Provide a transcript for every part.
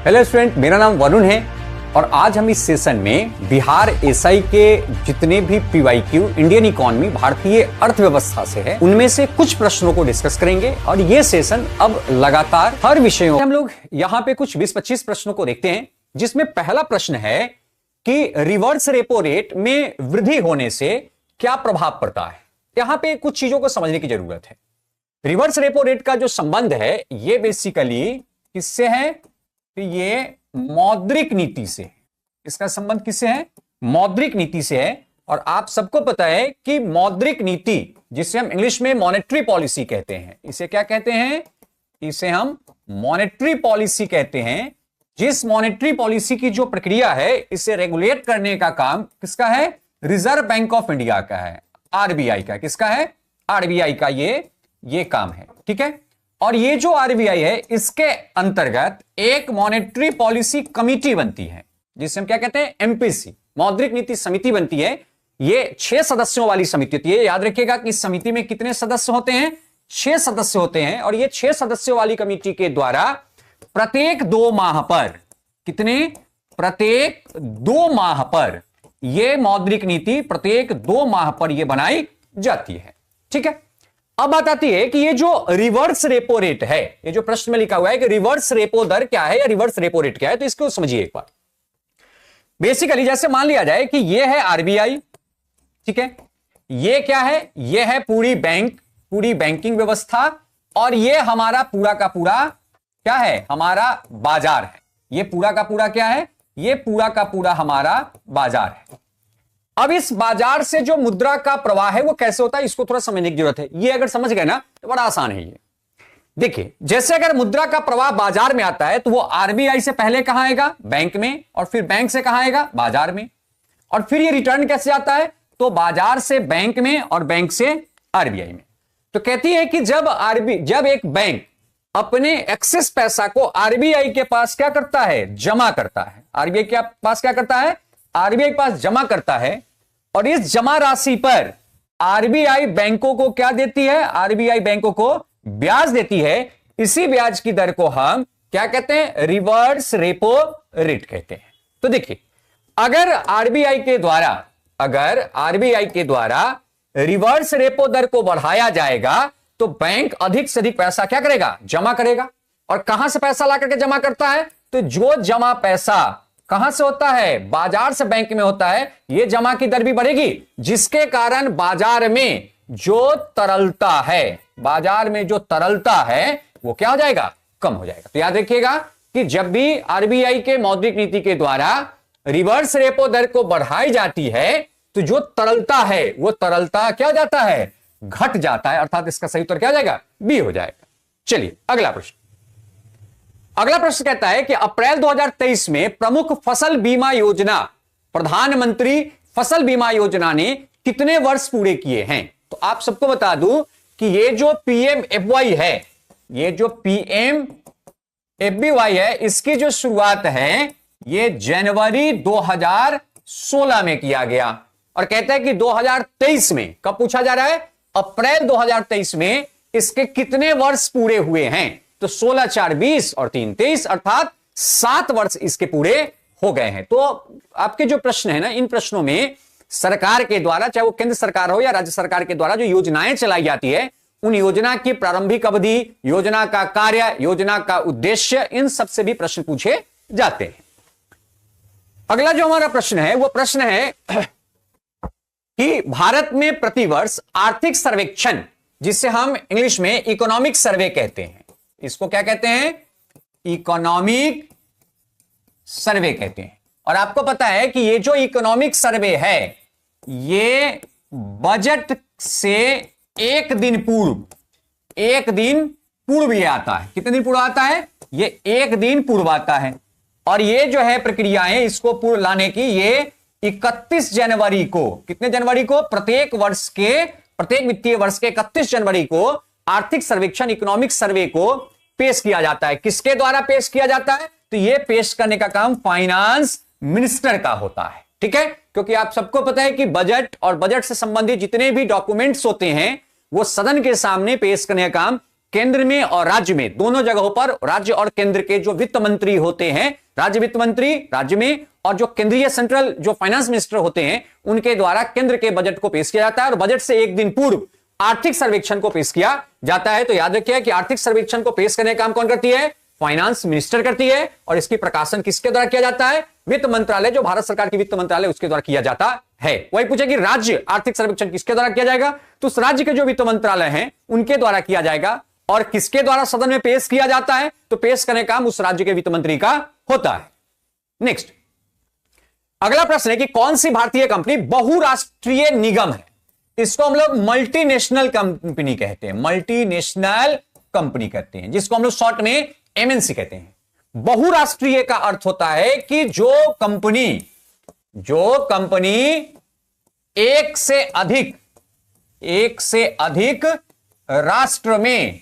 Hello student, मेरा नाम वरुण है और आज हम इस सेशन में बिहार एसआई के जितने भी पीवाईक्यू इंडियन इकोनॉमी भारतीय अर्थव्यवस्था से है उनमें से कुछ प्रश्नों को डिस्कस करेंगे। और ये सेशन अब लगातार हर विषयों हम लोग यहाँ पे कुछ 20-25 प्रश्नों को देखते हैं, जिसमें पहला प्रश्न है कि रिवर्स रेपो रेट में वृद्धि होने से क्या प्रभाव पड़ता है। यहां पे कुछ चीजों को समझने की जरूरत है। रिवर्स रेपो रेट का जो संबंध है ये बेसिकली किससे है, तो ये मौद्रिक नीति से। इसका संबंध किससे है? मौद्रिक नीति से है। और आप सबको पता है कि मौद्रिक नीति, जिसे हम इंग्लिश में मॉनेटरी पॉलिसी कहते हैं, इसे क्या कहते हैं? इसे हम मॉनेटरी पॉलिसी कहते हैं। जिस मॉनेटरी पॉलिसी की जो प्रक्रिया है, इसे रेगुलेट करने का काम किसका है? रिजर्व बैंक ऑफ इंडिया का है, आरबीआई का। किसका है? आरबीआई का ये काम है। ठीक है। और ये जो आरबीआई है, इसके अंतर्गत एक मॉनेटरी पॉलिसी कमिटी बनती है, जिसे हम क्या कहते हैं? एमपीसी, मौद्रिक नीति समिति बनती है। ये 6 सदस्यों वाली समिति होती है। याद रखिएगा कि इस समिति में कितने सदस्य होते हैं? 6 सदस्य होते हैं। और ये 6 सदस्यों वाली कमिटी के द्वारा प्रत्येक 2 माह पर, कितने? प्रत्येक 2 माह पर यह मौद्रिक नीति प्रत्येक 2 माह पर यह बनाई जाती है। ठीक है। अब बात आती है कि ये जो रिवर्स रेपो रेट है, ये जो प्रश्न में लिखा हुआ है कि रिवर्स रेपो दर क्या है या रिवर्स रेपो रेट क्या है, तो इसको समझिए एक बार। बेसिकली जैसे मान लिया जाए कि ये है आरबीआई, ठीक है, ये क्या है? ये है पूरी बैंकिंग व्यवस्था, और ये हमारा पूरा का पूरा क्या है? हमारा बाजार है। ये पूरा का पूरा क्या है? ये पूरा का पूरा हमारा बाजार है। अब इस बाजार से जो मुद्रा का प्रवाह है वो कैसे होता है, इसको थोड़ा समझने की जरूरत है। ये अगर समझ गए ना तो बड़ा आसान है ये। देखिए, जैसे अगर मुद्रा का प्रवाह बाजार में आता है तो वो आरबीआई से पहले कहां आएगा? बैंक में, और फिर बैंक से कहां आएगा? बाजार में। और फिर ये रिटर्न कैसे आता है? तो बाजार से बैंक में और बैंक से आरबीआई में। तो कहती है कि जब एक बैंक अपने एक्सेस पैसा को आरबीआई के पास क्या करता है? जमा करता है। आरबीआई के पास क्या करता है? आरबीआई के पास जमा करता है। और इस जमा राशि पर आरबीआई बैंकों को क्या देती है? आरबीआई बैंकों को ब्याज देती है। इसी ब्याज की दर को हम क्या कहते हैं? रिवर्स रेपो रेट कहते हैं। तो देखिए, अगर आरबीआई के द्वारा रिवर्स रेपो दर को बढ़ाया जाएगा तो बैंक अधिक से अधिक पैसा क्या करेगा? जमा करेगा। और कहां से पैसा ला करके जमा करता है? तो जो जमा पैसा कहां से होता है? बाजार से बैंक में होता है। यह जमा की दर भी बढ़ेगी, जिसके कारण बाजार में जो तरलता है वो क्या हो जाएगा? कम हो जाएगा। तो याद रखिएगा कि जब भी आरबीआई के मौद्रिक नीति के द्वारा रिवर्स रेपो दर को बढ़ाई जाती है तो जो तरलता है वो तरलता क्या हो जाता है? घट जाता है। अर्थात इसका सही उत्तर क्या हो जाएगा? बी हो जाएगा। चलिए अगला प्रश्न कहता है कि अप्रैल 2023 में प्रमुख फसल बीमा योजना, प्रधानमंत्री फसल बीमा योजना ने कितने वर्ष पूरे किए हैं? तो आप सबको बता दूं कि ये जो पीएमएफवाई है, इसकी जो शुरुआत है ये जनवरी 2016 में किया गया। और कहता है कि 2023 में, कब पूछा जा रहा है? अप्रैल 2023 में इसके कितने वर्ष पूरे हुए हैं? तो 16 4 20 और 3 23, अर्थात 7 वर्ष इसके पूरे हो गए हैं। तो आपके जो प्रश्न है ना, इन प्रश्नों में सरकार के द्वारा, चाहे वो केंद्र सरकार हो या राज्य सरकार के द्वारा जो योजनाएं चलाई जाती है, उन योजना की प्रारंभिक अवधि, योजना का कार्य, योजना का उद्देश्य, इन सबसे भी प्रश्न पूछे जाते हैं। अगला जो हमारा प्रश्न है वो प्रश्न है कि भारत में प्रतिवर्ष आर्थिक सर्वेक्षण, जिसे हम इंग्लिश में इकोनॉमिक सर्वे कहते हैं, इसको क्या कहते हैं? इकोनॉमिक सर्वे कहते हैं। और आपको पता है कि ये जो इकोनॉमिक सर्वे है ये बजट से एक दिन पूर्व ये आता है। कितने दिन पूर्व आता है? ये 1 दिन पूर्व आता है। और ये जो है प्रक्रियाएं, इसको पूर्व लाने की, ये 31 जनवरी को, कितने जनवरी को? प्रत्येक वित्तीय वर्ष के 31 जनवरी को आर्थिक सर्वेक्षण, इकोनॉमिक सर्वे को पेश किया जाता है। किसके द्वारा पेश किया जाता है? तो यह पेश करने का काम फाइनेंस मिनिस्टर का होता है। ठीक है। क्योंकि आप सबको पता है कि बजट और बजट से संबंधित जितने भी डॉक्यूमेंट्स होते हैं वो सदन के सामने पेश करने का काम केंद्र में और राज्य में, दोनों जगहों पर राज्य और केंद्र के जो वित्त मंत्री होते हैं, राज्य वित्त मंत्री राज्य में और जो केंद्रीय सेंट्रल जो फाइनेंस मिनिस्टर होते हैं, उनके द्वारा केंद्र के बजट को पेश किया जाता है और बजट से एक दिन पूर्व आर्थिक सर्वेक्षण को पेश किया जाता है। तो याद रखिए कि आर्थिक सर्वेक्षण को पेश करने का काम कौन करती है? फाइनेंस मिनिस्टर करती है। और इसकी प्रकाशन किसके द्वारा किया जाता है? वित्त मंत्रालय, जो भारत सरकार की वित्त मंत्रालय, उसके द्वारा किया जाता है। वही पूछे कि राज्य आर्थिक सर्वेक्षण किसके द्वारा किया जाएगा? तो उस राज्य के जो वित्त मंत्रालय हैं उनके द्वारा किया जाएगा। और किसके द्वारा सदन में पेश किया जाता है? तो पेश करने का काम उस राज्य के वित्त मंत्री का होता है। नेक्स्ट, अगला प्रश्न है कि कौन सी भारतीय कंपनी बहुराष्ट्रीय निगम है? इसको हम लोग मल्टीनेशनल कंपनी कहते हैं, मल्टीनेशनल कंपनी कहते हैं, जिसको हम लोग शॉर्ट में एमएनसी कहते हैं। बहुराष्ट्रीय का अर्थ होता है कि जो कंपनी एक से अधिक राष्ट्र में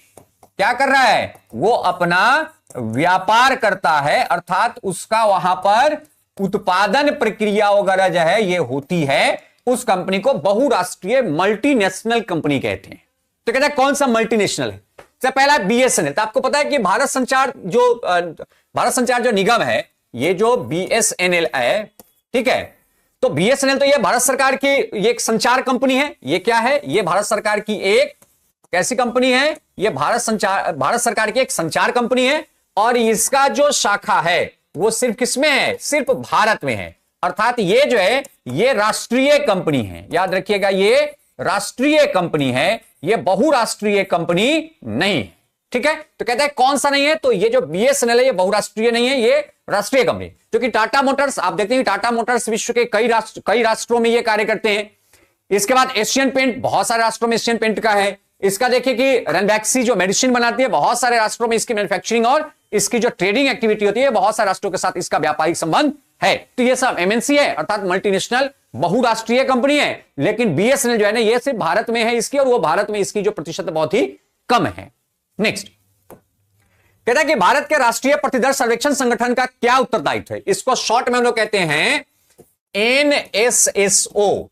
क्या कर रहा है? वो अपना व्यापार करता है, अर्थात उसका वहां पर उत्पादन प्रक्रिया वगैरह जो है ये होती है, उस कंपनी को बहुराष्ट्रीय मल्टीनेशनल कंपनी कहते हैं। तो कहते हैं कौन सा मल्टीनेशनल है? सबसे पहला बीएसएनएल। तो आपको पता है कि भारत संचार जो निगम है, ये जो बीएसएनएल है, ठीक है, तो बीएसएनएल तो ये भारत सरकार की ये एक संचार कंपनी है। ये क्या है? ये भारत सरकार की एक कैसी कंपनी है? ये भारत सरकार की एक संचार कंपनी है। और इसका जो शाखा है वो सिर्फ किसमें है? सिर्फ भारत में है। अर्थात ये जो है ये राष्ट्रीय कंपनी है। याद रखिएगा, ये राष्ट्रीय कंपनी है, ये बहुराष्ट्रीय कंपनी नहीं है। ठीक है, तो कहते हैं कौन सा नहीं है? तो ये जो बीएसएनएल है ये बहुराष्ट्रीय नहीं है, ये राष्ट्रीय कंपनी। क्योंकि टाटा मोटर्स, आप देखते हैं टाटा मोटर्स विश्व के कई राष्ट्रों में ये कार्य करते हैं। इसके बाद एशियन पेंट, बहुत सारे राष्ट्रों में एशियन पेंट का है। इसका देखिए कि रनबैक्सी जो मेडिसिन बनाती है, बहुत सारे राष्ट्रों में इसकी मैन्युफैक्चरिंग और इसकी जो ट्रेडिंग एक्टिविटी होती है, बहुत सारे राष्ट्रों के साथ इसका व्यापारिक संबंध है। तो ये सब एमएनसी है, अर्थात मल्टीनेशनल बहुराष्ट्रीय कंपनी है। लेकिन बीएसएनएल जो है ना, ये सिर्फ भारत में है इसकी, और वो भारत में इसकी जो प्रतिशत बहुत ही कम है। नेक्स्ट, कहता है कि भारत के राष्ट्रीय प्रतिदर सर्वेक्षण संगठन का क्या उत्तरदायित्व है? इसको शॉर्ट में हम लोग कहते हैं एनएसएसओ।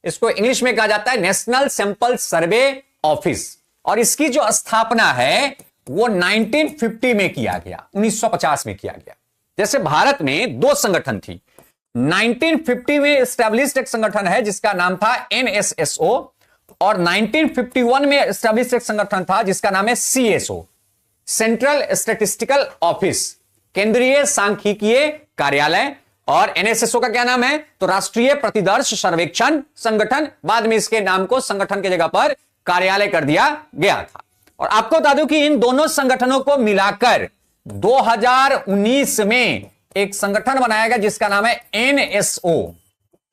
इसको इंग्लिश में कहा जाता है नेशनल सैंपल सर्वे ऑफिस। और इसकी जो स्थापना है वो 1950 में किया गया, 1950 में किया गया। जैसे भारत में दो संगठन थी, 1950 में एस्टैब्लिश्ड एक संगठन है जिसका नाम था एनएसएसओ, और 1951 में एस्टैब्लिश्ड एक संगठन था जिसका नाम है सीएसओ, सेंट्रल स्टैटिस्टिकल ऑफिस, केंद्रीय सांख्यिकीय कार्यालय। और एनएसएसओ का क्या नाम है? तो राष्ट्रीय प्रतिदर्श सर्वेक्षण संगठन। बाद में इसके नाम को संगठन की जगह पर कार्यालय कर दिया गया था। और आपको बता दूं कि इन दोनों संगठनों को मिलाकर 2019 में एक संगठन बनाया गया जिसका नाम है एनएसओ।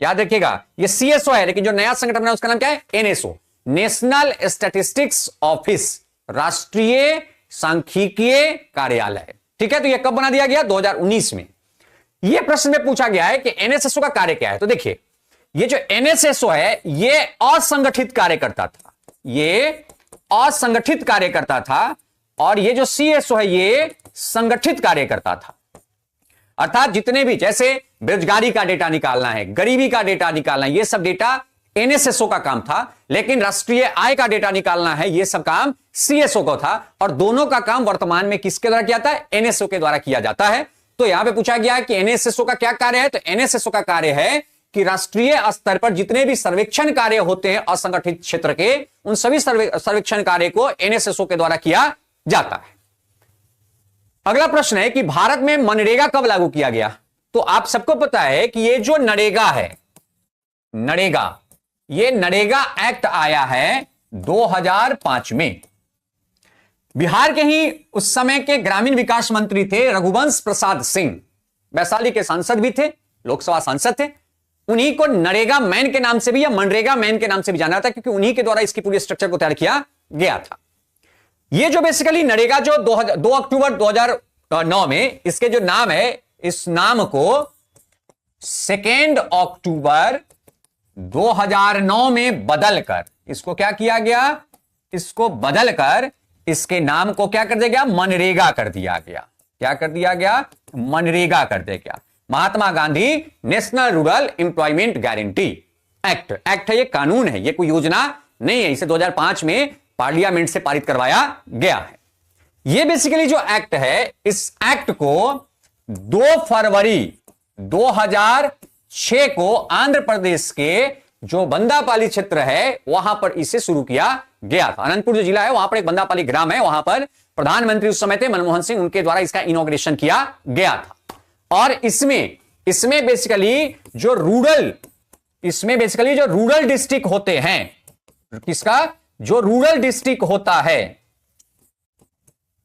याद रखिएगा, ये सीएसओ है, लेकिन जो नया संगठन बना उसका नाम क्या है? एनएसओ, नेशनल स्टैटिस्टिक्स ऑफिस, राष्ट्रीय सांख्यिकीय कार्यालय। ठीक है, तो यह कब बना दिया गया? 2019 में। यह प्रश्न में पूछा गया है कि एनएसएसओ का कार्य क्या है। तो देखिए, ये जो एनएसएसओ है ये असंगठित कार्य करता था, ये असंगठित कार्य करता था, और ये जो सीएसओ है ये संगठित कार्य करता था। अर्थात जितने भी, जैसे बेरोजगारी का डेटा निकालना है, गरीबी का डेटा निकालना है, ये सब डेटा एनएसएसओ का काम था। लेकिन राष्ट्रीय आय का डेटा निकालना है, ये सब काम सीएसओ को था। और दोनों का काम वर्तमान में किसके द्वारा किया जाता है? एनएसओ के द्वारा किया जाता है। तो यहां पे पूछा गया कि एनएसएसओ का क्या कार्य है? तो एनएसएसओ का कार्य है कि राष्ट्रीय स्तर पर जितने भी सर्वेक्षण कार्य होते हैं असंगठित क्षेत्र के, उन सभी सर्वेक्षण कार्य को एनएसएसओ के द्वारा किया जाता है। अगला प्रश्न है कि भारत में मनरेगा कब लागू किया गया? तो आप सबको पता है कि ये जो नरेगा है, ये नरेगा एक्ट आया है 2005 में। बिहार के ही उस समय के ग्रामीण विकास मंत्री थे रघुवंश प्रसाद सिंह, वैशाली के सांसद भी थे, लोकसभा सांसद थे। उन्हीं को नरेगा मैन के नाम से भी या मनरेगा मैन के नाम से भी जाना जाता है, क्योंकि उन्हीं के द्वारा इसकी पूरी स्ट्रक्चर को तैयार किया गया था। ये जो बेसिकली नरेगा जो 2 अक्टूबर 2009 में, इसके जो नाम है, इस नाम को 2 अक्टूबर 2009 में बदलकर, इसको क्या किया गया? इसको बदलकर इसके नाम को क्या कर दिया गया? मनरेगा कर दिया गया। क्या कर दिया गया? मनरेगा कर दिया गया। Mahatma Gandhi national rural employment guarantee act है, ये कानून है, ये कोई योजना नहीं है। इसे 2005 में पार्लियामेंट से पारित करवाया गया है। ये बेसिकली जो एक्ट है, इस एक्ट को 2 फरवरी 2006 को आंध्र प्रदेश के जो बंदापाली क्षेत्र है वहां पर इसे शुरू किया गया था। अनंतपुर जो जिला है वहां पर एक बंदापाली ग्राम है, वहां पर प्रधानमंत्री उस समय थे मनमोहन सिंह, उनके द्वारा इसका इनॉग्रेशन किया गया था। और इसमें बेसिकली जो रूरल डिस्ट्रिक्ट होते हैं, किसका जो रूरल डिस्ट्रिक्ट होता है,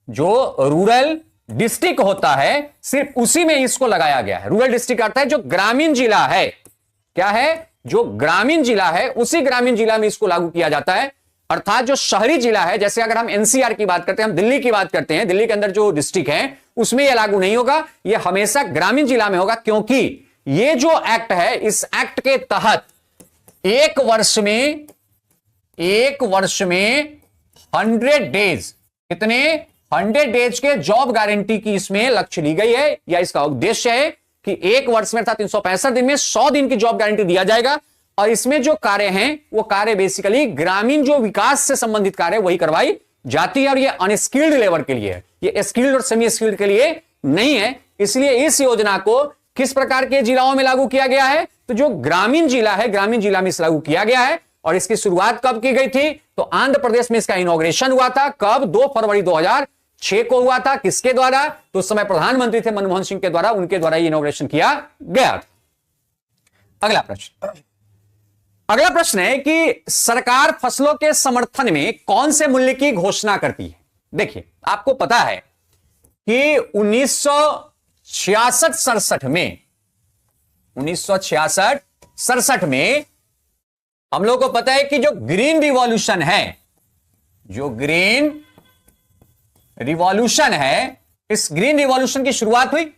जो रूरल डिस्ट्रिक्ट होता है, सिर्फ उसी में इसको लगाया गया है। रूरल डिस्ट्रिक्ट अर्थ है जो ग्रामीण जिला है, क्या है, जो ग्रामीण जिला है उसी ग्रामीण जिला में इसको लागू किया जाता है। अर्थात जो शहरी जिला है, जैसे अगर हम एनसीआर की बात करते हैं, हम दिल्ली की बात करते हैं, दिल्ली के अंदर जो डिस्ट्रिक्ट है उसमें यह लागू नहीं होगा, यह हमेशा ग्रामीण जिला में होगा, क्योंकि यह जो एक्ट है, इस एक्ट के तहत एक वर्ष में 100 डेज, कितने 100 डेज के जॉब गारंटी की इसमें लक्ष्य ली गई है, या इसका उद्देश्य है कि एक वर्ष में अर्थात 365 दिन में 100 दिन की जॉब गारंटी दिया जाएगा। और इसमें जो कार्य हैं वो कार्य बेसिकली ग्रामीण जो विकास से संबंधित कार्य वही करवाई जाती है, और ये अनस्किल्ड लेबर के लिए है, ये स्किल्ड और सेमी स्किल्ड के लिए नहीं है। इसलिए इस योजना को किस प्रकार के जिलाओं में लागू किया गया है, तो जो ग्रामीण जिला है, ग्रामीण जिला में इसे लागू किया गया है। और इसकी शुरुआत कब की गई थी, तो आंध्र प्रदेश में इसका इनॉग्रेशन हुआ था, कब, 2 फरवरी 2006 को हुआ था। किसके द्वारा, तो उस समय प्रधानमंत्री थे मनमोहन सिंह के द्वारा, उनके द्वारा इनॉग्रेशन किया गया था। अगला प्रश्न है कि सरकार फसलों के समर्थन में कौन से मूल्य की घोषणा करती है। देखिए, आपको पता है कि 1966-67 में हम लोगों को पता है कि जो ग्रीन रिवॉल्यूशन है, जो ग्रीन रिवॉल्यूशन है, इस ग्रीन रिवॉल्यूशन की शुरुआत हुई।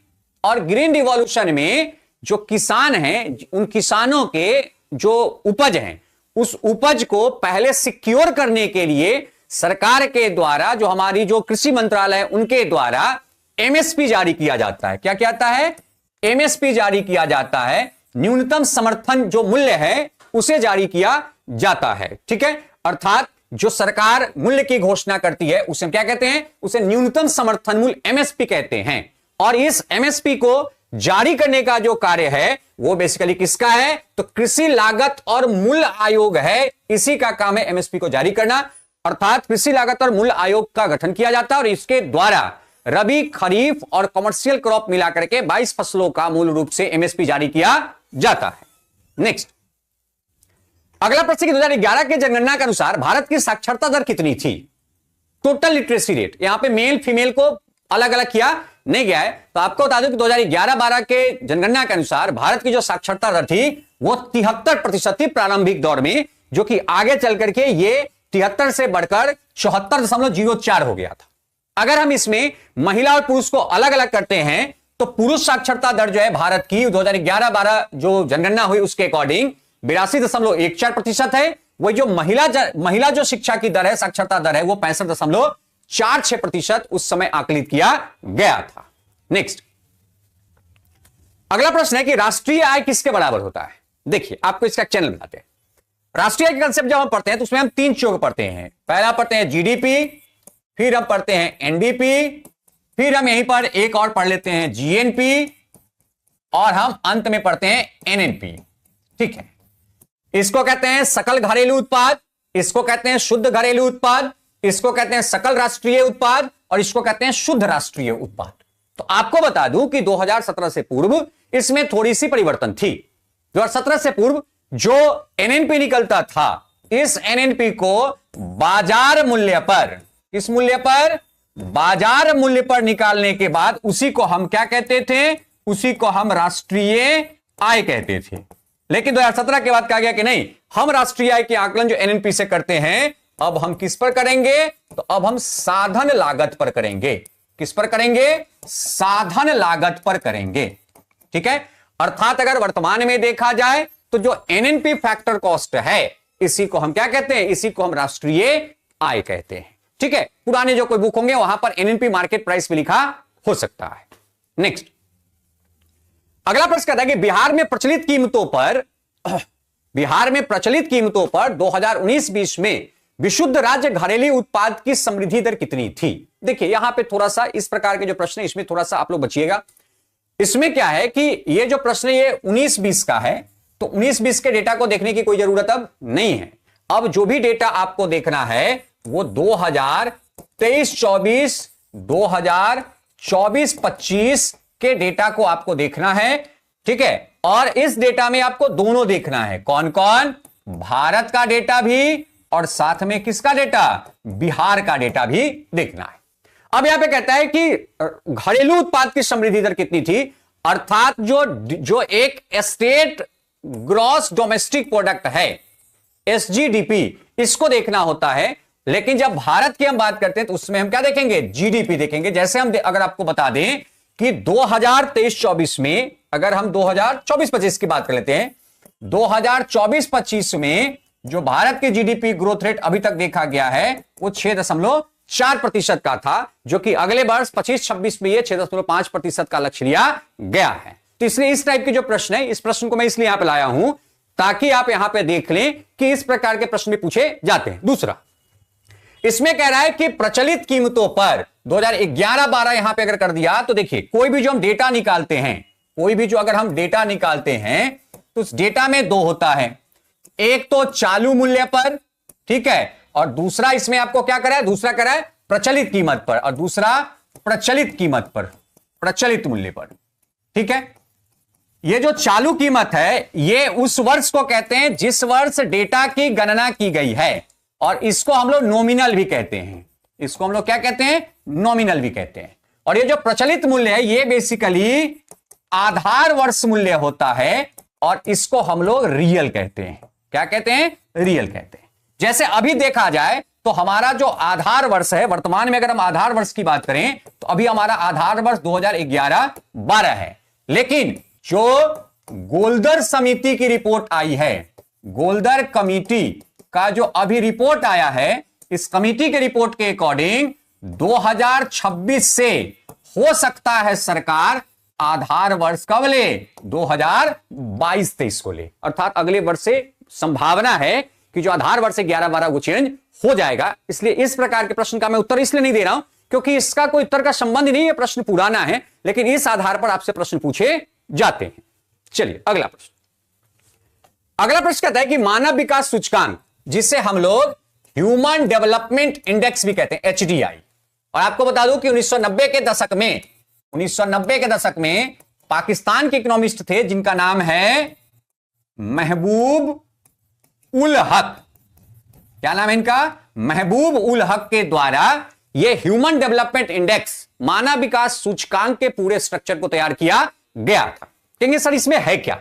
और ग्रीन रिवॉल्यूशन में जो किसान हैं, उन किसानों के जो उपज हैं, उस उपज को पहले सिक्योर करने के लिए सरकार के द्वारा, जो हमारी जो कृषि मंत्रालय है उनके द्वारा एमएसपी जारी किया जाता है। क्या कहता है, एमएसपी जारी किया जाता है, न्यूनतम समर्थन जो मूल्य है उसे जारी किया जाता है। ठीक है, अर्थात जो सरकार मूल्य की घोषणा करती है उसे क्या कहते हैं, उसे न्यूनतम समर्थन मूल्य एमएसपी कहते हैं। और इस एमएसपी को जारी करने का जो कार्य है वो बेसिकली किसका है, तो कृषि लागत और मूल्य आयोग है, इसी का काम है एमएसपी को जारी करना। अर्थात कृषि लागत और मूल्य आयोग का गठन किया जाता है और इसके द्वारा रबी, खरीफ और कमर्शियल क्रॉप मिलाकर के 22 फसलों का मूल रूप से एमएसपी जारी किया जाता है। नेक्स्ट, अगला प्रश्न कि 2011 के जनगणना के अनुसार भारत की साक्षरता दर कितनी थी, टोटल लिटरेसी रेट। यहां पे मेल फीमेल को अलग अलग किया नहीं गया है, तो आपको बता दूं कि 2011-12 के जनगणना के अनुसार भारत की जो साक्षरता दर थी वो 73% थी प्रारंभिक दौर में, जो कि आगे चल करके ये 73 से बढ़कर 74.04 हो गया था। अगर हम इसमें महिला और पुरुष को अलग अलग करते हैं तो पुरुष साक्षरता दर जो है भारत की 2011-12 जो जनगणना हुई उसके अकॉर्डिंग 82.14% है। वही जो महिला जो शिक्षा की दर है, साक्षरता दर है, वो 65.46% उस समय आकलित किया गया था। नेक्स्ट, अगला प्रश्न है कि राष्ट्रीय आय किसके बराबर होता है। देखिए, आपको इसका चैनल बताते हैं। राष्ट्रीय आय के कंसेप्ट जब हम पढ़ते हैं तो उसमें हम 3 चीजों को पढ़ते हैं। पहला पढ़ते हैं जीडीपी, फिर हम पढ़ते हैं एनडीपी, फिर हम यहीं पर एक और पढ़ लेते हैं जीएनपी, और हम अंत में पढ़ते हैं एनएनपी। ठीक है, इसको कहते हैं सकल घरेलू उत्पाद, इसको कहते हैं शुद्ध घरेलू उत्पाद, इसको कहते हैं सकल राष्ट्रीय उत्पाद, और इसको कहते हैं शुद्ध राष्ट्रीय उत्पाद। तो आपको बता दूं कि 2017 से पूर्व इसमें थोड़ी सी परिवर्तन थी। 2017 से पूर्व जो एनएनपी निकलता था, इस एनएनपी को बाजार मूल्य पर, इस मूल्य पर, बाजार मूल्य पर निकालने के बाद उसी को हम क्या कहते थे, उसी को हम राष्ट्रीय आय कहते थे। लेकिन 2017 के बाद कहा गया कि नहीं, हम राष्ट्रीय आय के आकलन जो एनएनपी से करते हैं अब हम किस पर करेंगे, तो अब हम साधन लागत पर करेंगे। किस पर करेंगे, साधन लागत पर करेंगे। ठीक है, अर्थात अगर वर्तमान में देखा जाए तो जो एनएनपी फैक्टर कॉस्ट है इसी को हम क्या कहते हैं, इसी को हम राष्ट्रीय आय कहते हैं। ठीक है, पुराने जो कोई बुक होंगे वहां पर एनएनपी मार्केट प्राइस भी लिखा हो सकता है। नेक्स्ट, अगला प्रश्न कहता है कि बिहार में प्रचलित कीमतों पर 2019-20 में विशुद्ध राज्य घरेलू उत्पाद की समृद्धि दर कितनी थी? देखिए यहां पे थोड़ा सा इस प्रकार के जो प्रश्न है इसमें थोड़ा सा आप लोग बचिएगा। इसमें क्या है कि ये जो प्रश्न ये 19-20 का है, तो 19-20 के डेटा को देखने की कोई जरूरत अब नहीं है। अब जो भी डेटा आपको देखना है वो 2023-24, 2024-25 के डेटा को आपको देखना है, ठीक है। और इस डेटा में आपको दोनों देखना है, कौन कौन? भारत का डेटा भी और साथ में किसका डेटा? बिहार का डेटा भी देखना है। अब यहां पे कहता है कि घरेलू उत्पाद की समृद्धि दर कितनी थी, अर्थात जो एक स्टेट ग्रॉस डोमेस्टिक प्रोडक्ट है, एसजीडीपी, इसको देखना होता है। लेकिन जब भारत की हम बात करते हैं तो उसमें हम क्या देखेंगे? जीडीपी देखेंगे। जैसे हम अगर आपको बता दें कि 2023-24 में, अगर हम 2024-25 की बात कर लेते हैं, 2024-25 में जो भारत की जीडीपी ग्रोथ रेट अभी तक देखा गया है वो 6.4% का था, जो कि अगले वर्ष 25-26 में ये 6.5% का लक्ष्य लिया गया है। तो इसलिए इस टाइप के जो प्रश्न है, इस प्रश्न को मैं इसलिए यहां पे लाया हूं ताकि आप यहां पे देख लें कि इस प्रकार के प्रश्न भी पूछे जाते हैं। दूसरा, इसमें कह रहा है कि प्रचलित कीमतों पर 2011-12 यहां पे अगर कर दिया तो देखिए कोई भी जो हम डेटा निकालते हैं, कोई भी जो अगर हम डेटा निकालते हैं तो उस डेटा में दो होता है, एक तो चालू मूल्य पर, ठीक है, और दूसरा इसमें आपको क्या करा है? दूसरा करा है प्रचलित कीमत पर, और दूसरा प्रचलित कीमत पर, प्रचलित मूल्य पर, ठीक है। ये जो चालू कीमत है ये उस वर्ष को कहते हैं जिस वर्ष डेटा की गणना की गई है, और इसको हम लोग नॉमिनल भी कहते हैं। इसको हम लोग क्या कहते हैं? नॉमिनल भी कहते हैं। और ये जो प्रचलित मूल्य है ये बेसिकली आधार वर्ष मूल्य होता है, और इसको हम लोग रियल कहते हैं। क्या कहते हैं? रियल कहते हैं। जैसे अभी देखा जाए तो हमारा जो आधार वर्ष है, वर्तमान में अगर हम आधार वर्ष की बात करें तो अभी हमारा आधार वर्ष 2011-12 है। लेकिन जो गोल्डर समिति की रिपोर्ट आई है, गोल्डर कमिटी का जो अभी रिपोर्ट आया है, इस कमिटी के रिपोर्ट के अकॉर्डिंग 2026 से हो सकता है सरकार आधार वर्ष कब ले? 2022-23 को ले, अर्थात अगले वर्ष से संभावना है कि जो आधार वर्ष से 11-12 को चेंज हो जाएगा। इसलिए इस प्रकार के प्रश्न का मैं उत्तर इसलिए नहीं दे रहा हूं क्योंकि इसका कोई उत्तर का संबंध नहीं है, प्रश्न पुराना है, लेकिन इस आधार पर आपसे प्रश्न पूछे जाते हैं। चलिए अगला प्रश्न। अगला प्रश्न कहता है कि मानव विकास सूचकांक, जिसे हम लोग ह्यूमन डेवलपमेंट इंडेक्स भी कहते हैं, एचडीआई, और आपको बता दूं कि 1990 के दशक में पाकिस्तान के इकोनॉमिस्ट थे जिनका नाम है महबूब उल हक। क्या नाम है इनका? महबूब उल हक के द्वारा यह ह्यूमन डेवलपमेंट इंडेक्स, मानव विकास सूचकांक के पूरे स्ट्रक्चर को तैयार किया गया था। कहेंगे सर इसमें है क्या?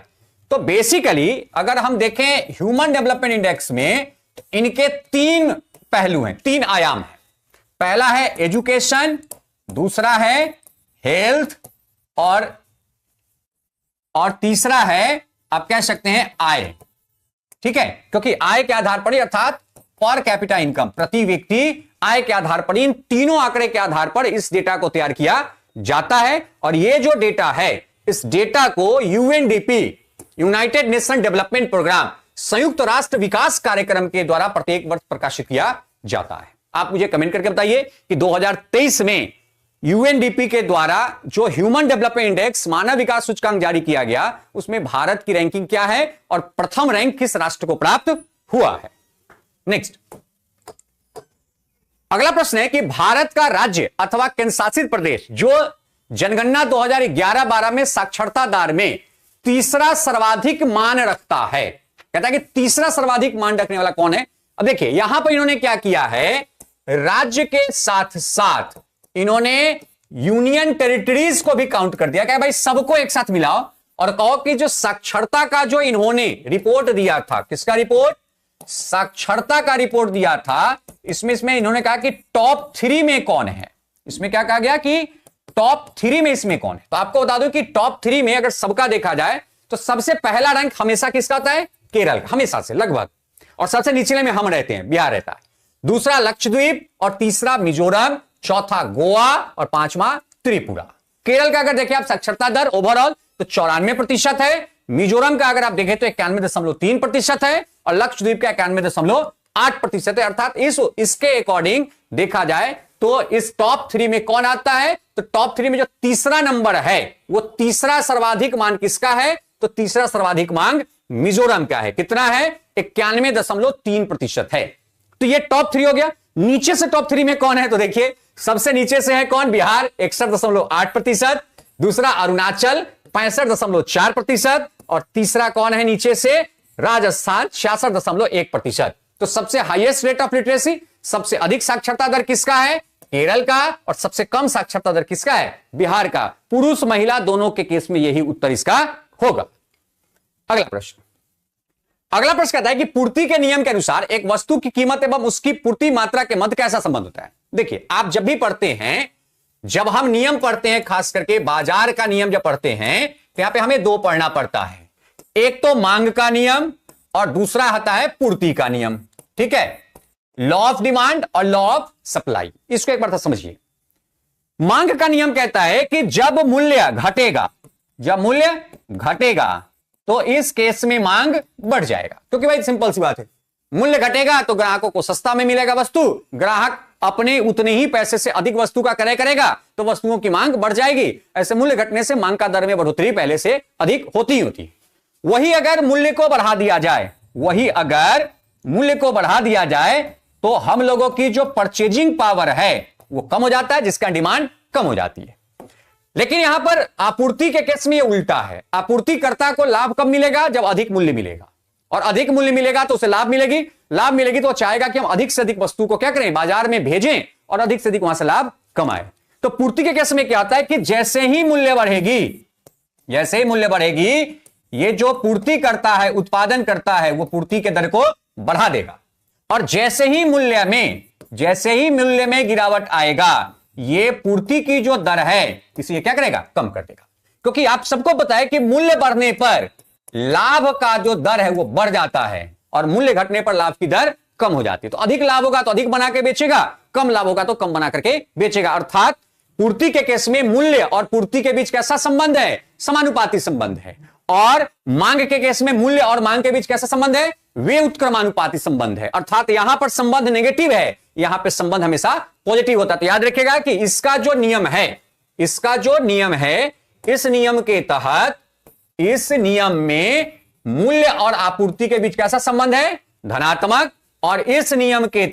तो बेसिकली अगर हम देखें ह्यूमन डेवलपमेंट इंडेक्स में, तो इनके 3 पहलू हैं, 3 आयाम हैं। पहला है एजुकेशन, दूसरा है हेल्थ, और तीसरा है आप कह सकते हैं आय, ठीक है, क्योंकि आय के आधार पर, अर्थात पर कैपिटा इनकम, प्रति व्यक्ति आय के आधार पर, इन तीनों आंकड़े के आधार पर इस डेटा को तैयार किया जाता है। और ये जो डेटा है, इस डेटा को UNDP, united nation development programme, संयुक्त राष्ट्र विकास कार्यक्रम के द्वारा प्रत्येक वर्ष प्रकाशित किया जाता है। आप मुझे कमेंट करके बताइए कि 2023 में यूएनडीपी के द्वारा जो ह्यूमन डेवलपमेंट इंडेक्स, मानव विकास सूचकांक जारी किया गया, उसमें भारत की रैंकिंग क्या है और प्रथम रैंक किस राष्ट्र को प्राप्त हुआ है। नेक्स्ट, अगला प्रश्न है कि भारत का राज्य अथवा केंद्र शासित प्रदेश जो जनगणना 2011-12 में साक्षरता दर में तीसरा सर्वाधिक मान रखता है, कहता है कि तीसरा सर्वाधिक मान रखने वाला कौन है? अब देखिए यहां पर इन्होंने क्या किया है, राज्य के साथ साथ इन्होंने यूनियन टेरिटरीज को भी काउंट कर दिया। क्या भाई सबको एक साथ मिलाओ और कहो कि जो साक्षरता का जो इन्होंने रिपोर्ट दिया था, किसका रिपोर्ट? साक्षरता का रिपोर्ट दिया था, इसमें इन्होंने कहा कि टॉप 3 में कौन है। इसमें क्या कहा गया कि टॉप 3 में इसमें कौन है। तो आपको बता दूं कि टॉप 3 में अगर सबका देखा जाए तो सबसे पहला रैंक हमेशा किसका होता है? केरल का, हमेशा से लगभग, और सबसे निचले में हम रहते हैं, बिहार रहता है, दूसरा लक्षद्वीप, और तीसरा मिजोरम, चौथा गोवा, और पांचवा त्रिपुरा। केरल का अगर देखें आप साक्षरता दर ओवरऑल तो 94% है, मिजोरम का अगर आप देखें तो 91.3% है, और लक्षद्वीप का 91.6 8% है। अर्थात इसके अकॉर्डिंग देखा जाए तो इस टॉप 3 में कौन आता है, तो टॉप 3 में जो तीसरा नंबर है वो तीसरा सर्वाधिक मांग किसका है, तो तीसरा सर्वाधिक मांग मिजोरम का है। कितना है, 91.3% है। तो ये टॉप 3 हो गया। नीचे से टॉप 3 में कौन है, तो देखिए सबसे नीचे से है कौन, बिहार 61.8%, दूसरा अरुणाचल 65.4% और तीसरा कौन है नीचे से, राजस्थान 66.1%। तो सबसे हाईएस्ट रेट ऑफ लिटरेसी, सबसे अधिक साक्षरता दर किसका है, केरल का, और सबसे कम साक्षरता दर किसका है, बिहार का। पुरुष महिला दोनों के केस में यही उत्तर इसका होगा। अगला प्रश्न कहता है कि पूर्ति के नियम के अनुसार एक वस्तु की कीमत एवं उसकी पूर्ति मात्रा के मध्य कैसा संबंध होता है। देखिए आप जब भी पढ़ते हैं, जब हम नियम पढ़ते हैं, खास करके बाजार का नियम जब पढ़ते हैं, तो यहां पे हमें दो पढ़ना पड़ता है, एक तो मांग का नियम और दूसरा आता है पूर्ति का नियम। ठीक है, लॉ ऑफ डिमांड और लॉ ऑफ सप्लाई। इसको एक बार समझिए। मांग का नियम कहता है कि जब मूल्य घटेगा तो इस केस में मांग बढ़ जाएगा, क्योंकि भाई सिंपल सी बात है, मूल्य घटेगा तो ग्राहकों को सस्ता में मिलेगा वस्तु, ग्राहक अपने उतने ही पैसे से अधिक वस्तु का क्रय करेगा तो वस्तुओं की मांग बढ़ जाएगी। ऐसे मूल्य घटने से मांग का दर में बढ़ोतरी पहले से अधिक होती। वही अगर मूल्य को बढ़ा दिया जाए तो हम लोगों की जो परचेजिंग पावर है वो कम हो जाता है, जिसका डिमांड कम हो जाती है। लेकिन यहां पर आपूर्ति के केस में ये उल्टा है। आपूर्तिकर्ता को लाभ कब मिलेगा, जब अधिक मूल्य मिलेगा, और अधिक मूल्य मिलेगा तो उसे लाभ मिलेगी तो चाहेगा कि हम अधिक से अधिक वस्तु को क्या करें, बाजार में भेजें और अधिक से अधिक वहां से लाभ कमाए। तो पूर्ति के केस में क्या होता है कि जैसे ही मूल्य बढ़ेगी, ये जो पूर्ति करता है, उत्पादन करता है, वो पूर्ति के दर को बढ़ा देगा, और जैसे ही मूल्य में गिरावट आएगा, ये पूर्ति की जो दर है इसे क्या करेगा, कम कर देगा। क्योंकि आप सबको पता है कि मूल्य बढ़ने पर लाभ का जो दर है वो बढ़ जाता है और मूल्य घटने पर लाभ की दर कम हो जाती है। तो अधिक लाभ होगा तो अधिक बना के बेचेगा, कम लाभ होगा तो कम बना करके बेचेगा। अर्थात पूर्ति के केस में मूल्य और पूर्ति के बीच कैसा संबंध है, समानुपाती संबंध है, और मांग के केस में मूल्य और मांग के बीच कैसा संबंध है, वे उत्क्रमानुपाती संबंध है। अर्थात यहां पर संबंध नेगेटिव है, यहां पे संबंध हमेशा पॉजिटिव होता है। तो याद रखिएगा कि इसका जो नियम है, इस नियम में मूल्य और आपूर्ति के बीच कैसा संबंध है, धनात्मक, और इस नियम के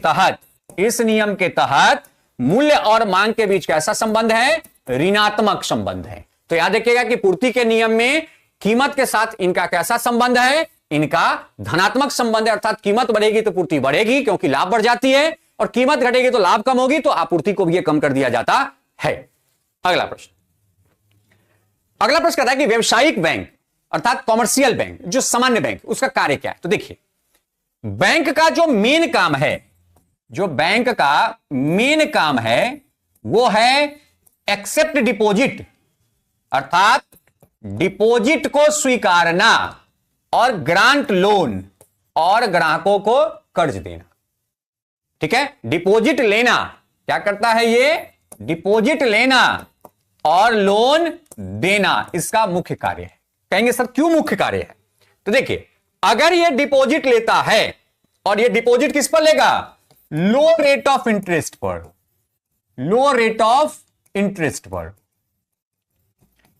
तहत मूल्य और मांग के बीच कैसा संबंध है, ऋणात्मक संबंध है। तो याद रखिएगा कि पूर्ति के नियम में कीमत के साथ इनका कैसा संबंध है, इनका धनात्मक संबंध है। अर्थात कीमत बढ़ेगी तो पूर्ति बढ़ेगी क्योंकि लाभ बढ़ जाती है, और कीमत घटेगी तो लाभ कम होगी तो आपूर्ति को भी कम कर दिया जाता है। अगला प्रश्न कहता है कि व्यावसायिक बैंक अर्थात कॉमर्शियल बैंक, जो सामान्य बैंक, उसका कार्य क्या है। तो देखिए बैंक का जो मेन काम है वो है एक्सेप्ट डिपॉजिट, अर्थात डिपॉजिट को स्वीकारना, और ग्रांट लोन, और ग्राहकों को कर्ज देना। ठीक है, डिपॉजिट लेना क्या करता है, ये डिपॉजिट लेना और लोन देना इसका मुख्य कार्य है। कहेंगे सर क्यों मुख्य कार्य है, तो देखिए अगर ये डिपॉजिट लेता है और ये डिपॉजिट किस पर लेगा, लो रेट ऑफ इंटरेस्ट पर,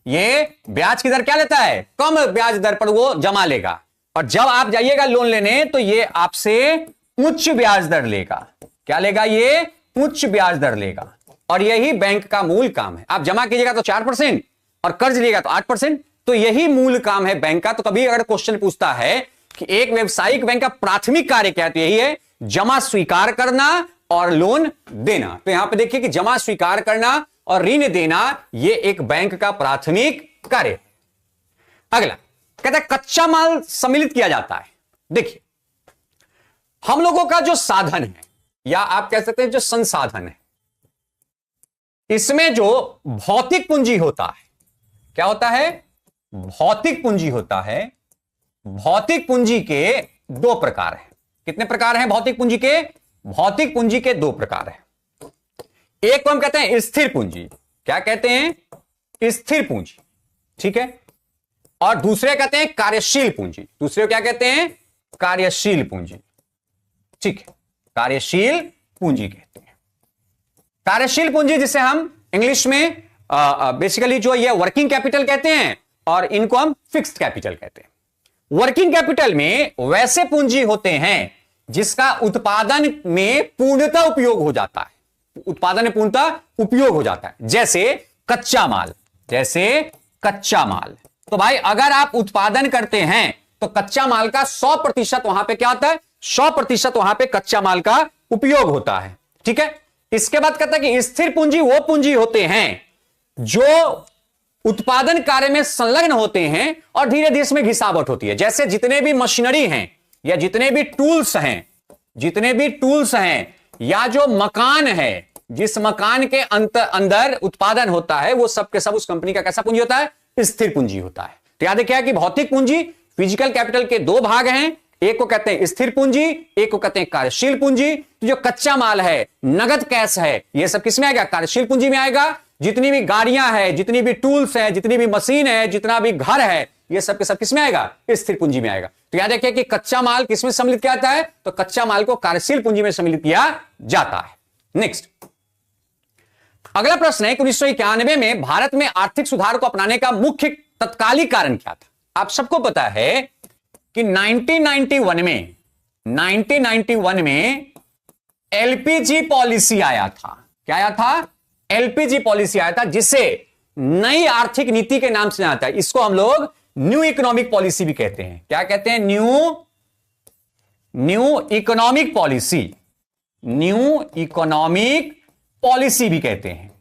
ये ब्याज की दर क्या लेता है, कम ब्याज दर पर वो जमा लेगा, और जब आप जाइएगा लोन लेने तो ये आपसे उच्च ब्याज दर लेगा। क्या लेगा, ये उच्च ब्याज दर लेगा, और यही बैंक का मूल काम है। आप जमा कीजिएगा तो 4% और कर्ज लिएगा तो 8%, तो यही मूल काम है बैंक का। तो कभी अगर क्वेश्चन पूछता है कि एक व्यवसायिक बैंक का प्राथमिक कार्य क्या है, तो यही है जमा स्वीकार करना और लोन देना। तो यहां पे देखिए कि जमा स्वीकार करना और ऋण देना यह एक बैंक का प्राथमिक कार्य है। अगला कहता है कच्चा माल सम्मिलित किया जाता है। देखिए हम लोगों का जो साधन है, या आप कह सकते हैं जो संसाधन है, इसमें जो भौतिक पूंजी होता है, क्या होता है, भौतिक पूंजी होता है। भौतिक पूंजी के दो प्रकार हैं। कितने प्रकार हैं भौतिक पूंजी के, भौतिक पूंजी के दो प्रकार हैं। एक को हम कहते हैं स्थिर पूंजी, क्या कहते हैं, स्थिर पूंजी, ठीक है, और दूसरे कहते हैं कार्यशील पूंजी। दूसरे क्या कहते हैं, कार्यशील पूंजी। ठीक है, कार्यशील पूंजी कहते हैं। कार्यशील पूंजी जिसे हम इंग्लिश में बेसिकली जो ये वर्किंग कैपिटल कहते हैं और इनको हम फिक्स्ड कैपिटल कहते हैं। वर्किंग कैपिटल में वैसे पूंजी होते हैं जिसका उत्पादन में पूर्णतः उपयोग हो जाता है, उत्पादन में पूर्णतः उपयोग हो जाता है, जैसे कच्चा माल, जैसे कच्चा माल। तो भाई अगर आप उत्पादन करते हैं तो कच्चा माल का 100% वहां पे क्या होता है, 100% वहां पे कच्चा माल का उपयोग होता है। ठीक है, इसके बाद कहता है कि स्थिर पूंजी वो पूंजी होते हैं जो उत्पादन कार्य में संलग्न होते हैं और धीरे धीरे इसमें घिसावट होती है। जैसे जितने भी मशीनरी हैं या जितने भी टूल्स हैं, जितने भी टूल्स हैं या जो मकान है, जिस मकान के अंदर उत्पादन होता है, वो सब के सब उस कंपनी का कैसा पूंजी होता है, स्थिर पूंजी होता है। तो याद रखिए कि भौतिक पूंजी, फिजिकल कैपिटल के दो भाग हैं, एक को कहते हैं स्थिर पूंजी, एक को कहते हैं कार्यशील पूंजी। तो जो कच्चा माल है, नगद कैश है, ये सब किसमें आएगा, कार्यशील पूंजी में आएगा। जितनी भी गाड़ियां हैं, जितनी भी टूल्स हैं, जितनी भी मशीन है, जितना भी घर है, ये सब के सब किसमें आएगा, स्थिर पूंजी में आएगा। तो याद रखिए कि कच्चा माल किसमें सम्मिलित किया जाता है, तो कच्चा माल को कार्यशील पूंजी में सम्मिलित किया जाता है। नेक्स्ट अगला प्रश्न है कि 1991 में भारत में आर्थिक सुधार को अपनाने का मुख्य तत्कालिक कारण क्या था। आप सबको पता है कि 1991 में एलपीजी पॉलिसी आया था। क्या आया था, एलपीजी पॉलिसी आया था, जिसे नई आर्थिक नीति के नाम से जाना जाता है। इसको हम लोग न्यू इकोनॉमिक पॉलिसी भी कहते हैं। क्या कहते हैं, new economic policy, new economic policy भी कहते हैं,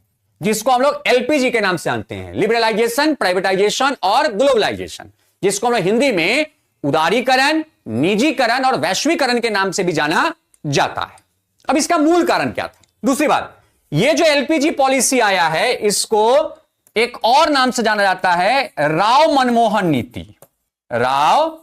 जिसको हम लोग एलपीजी के नाम से जानते हैं। लिबरलाइजेशन, प्राइवेटाइजेशन और ग्लोबलाइजेशन, जिसको हम लोग हिंदी में उदारीकरण, निजीकरण और वैश्वीकरण के नाम से भी जाना जाता है। अब इसका मूल कारण क्या था। दूसरी बात, ये जो एलपीजी पॉलिसी आया है, इसको एक और नाम से जाना जाता है, राव मनमोहन नीति। राव